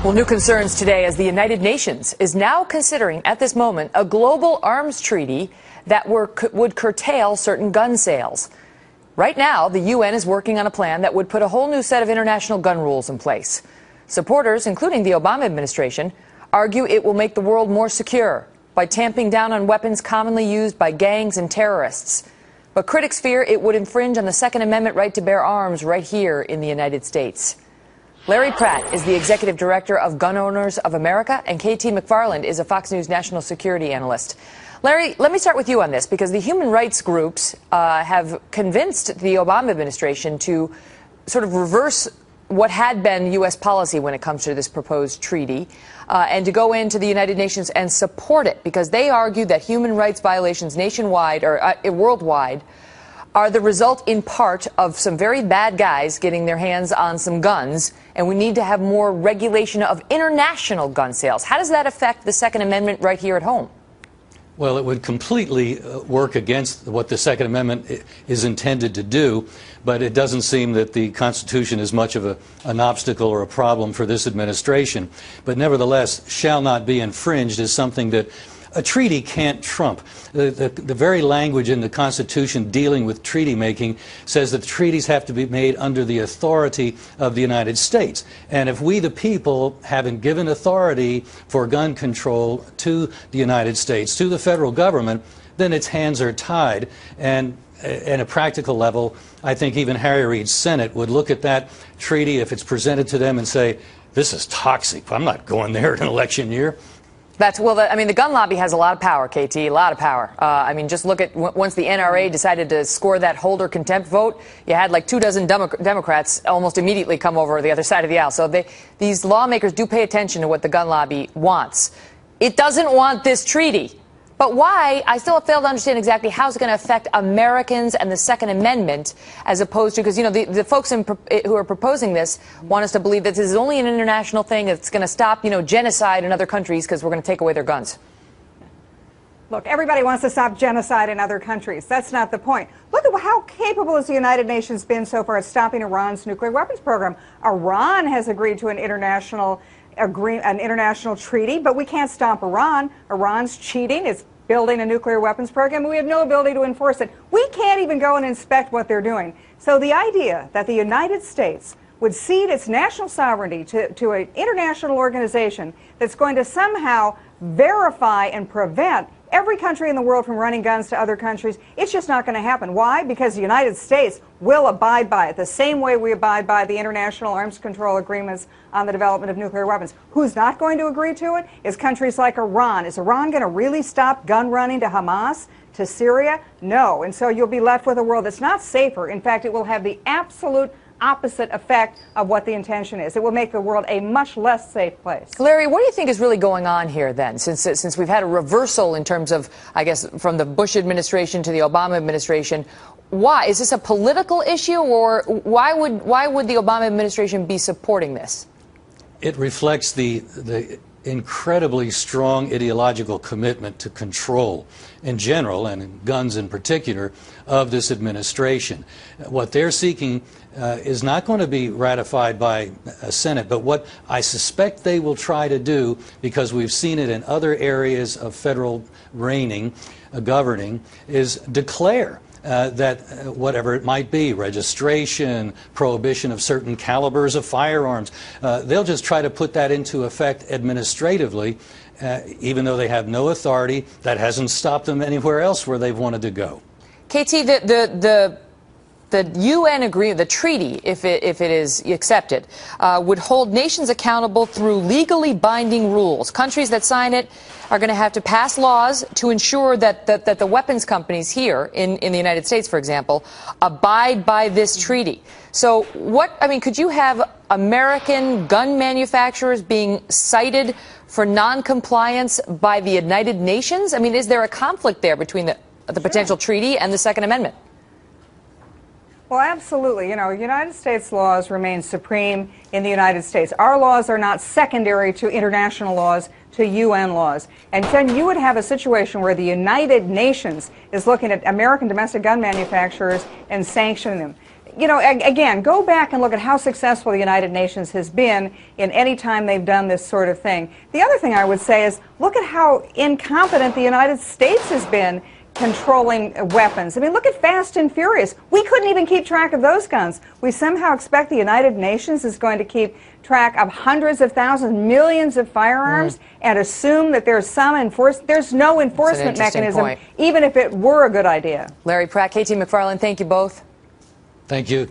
Well, new concerns today as the United Nations is now considering, at this moment, a global arms treaty that would curtail certain gun sales. Right now, the UN is working on a plan that would put a whole new set of international gun rules in place. Supporters, including the Obama administration, argue it will make the world more secure by tamping down on weapons commonly used by gangs and terrorists. But critics fear it would infringe on the Second Amendment right to bear arms right here in the United States. Larry Pratt is the executive director of Gun Owners of America, and KT McFarland is a Fox News national security analyst. Larry, let me start with you on this, because the human rights groups have convinced the Obama administration to sort of reverse what had been U.S. policy when it comes to this proposed treaty, and to go into the United Nations and support it, because they argue that human rights violations nationwide or worldwide are the result in part of some very bad guys getting their hands on some guns, and we need to have more regulation of international gun sales. How does that affect the Second Amendment right here at home? Well, it would completely work against what the Second Amendment is intended to do, but it doesn't seem that the Constitution is much of an obstacle or a problem for this administration. But nevertheless, shall not be infringed is something that a treaty can't trump. The very language in the Constitution dealing with treaty making says that treaties have to be made under the authority of the United States. And if we, the people, haven't given authority for gun control to the United States, to the federal government, then its hands are tied. And at a practical level, I think even Harry Reid's Senate would look at that treaty if it's presented to them and say, this is toxic. I'm not going there in an election year. The gun lobby has a lot of power, KT, a lot of power. Just look at once the NRA decided to score that holder contempt vote, you had like 24 Democrats almost immediately come over the other side of the aisle. So these lawmakers do pay attention to what the gun lobby wants. It doesn't want this treaty. But why? I still fail to understand exactly how it's going to affect Americans and the Second Amendment, as opposed to, because, you know, the folks who are proposing this want us to believe that this is only an international thing that's going to stop, genocide in other countries because we're going to take away their guns. Look, everybody wants to stop genocide in other countries. That's not the point. Look at how capable has the United Nations been so far at stopping Iran's nuclear weapons program. Iran has agreed to an international treaty, but we can't stop Iran. Iran's cheating. It's building a nuclear weapons program, and we have no ability to enforce it. We can't even go and inspect what they're doing. So the idea that the United States would cede its national sovereignty to an international organization that's going to somehow verify and prevent every country in the world from running guns to other countries, it's just not going to happen. Why? Because the United States will abide by it the same way we abide by the international arms control agreements on the development of nuclear weapons. Who's not going to agree to it is countries like Iran. Is Iran going to really stop gun running to Hamas, to Syria? No. And so you'll be left with a world that's not safer. In fact, it will have the absolute opposite effect of what the intention is. It will make the world a much less safe place. Larry, what do you think is really going on here then, since we've had a reversal in terms of, I guess, from the Bush administration to the Obama administration? Why? Is this a political issue, or why would the Obama administration be supporting this? It reflects the incredibly strong ideological commitment to control in general, and in guns in particular, of this administration. What they're seeking is not going to be ratified by a Senate, but what I suspect they will try to do, because we've seen it in other areas of federal governing, is declare that whatever it might be, registration, prohibition of certain calibers of firearms, they'll just try to put that into effect administratively, even though they have no authority. That hasn't stopped them anywhere else where they've wanted to go. KT, the UN agreement, the treaty, if it is accepted, would hold nations accountable through legally binding rules. Countries that sign it are going to have to pass laws to ensure that the weapons companies here in the United States, for example, abide by this treaty. So could you have American gun manufacturers being cited for non-compliance by the United Nations? Is there a conflict there between the potential treaty and the Second Amendment? Well, absolutely. United States laws remain supreme in the United States. Our laws are not secondary to international laws, to UN laws. And then you would have a situation where the United Nations is looking at American domestic gun manufacturers and sanctioning them. you know, again, go back and look at how successful the United Nations has been in any time they've done this sort of thing. The other thing I would say is look at how incompetent the United States has been controlling weapons. I mean, look at Fast and Furious. We couldn't even keep track of those guns. We somehow expect the United Nations is going to keep track of hundreds of thousands, millions of firearms, and assume that there's there's no enforcement mechanism, point. even if it were a good idea. Larry Pratt, KT McFarland, thank you both. Thank you.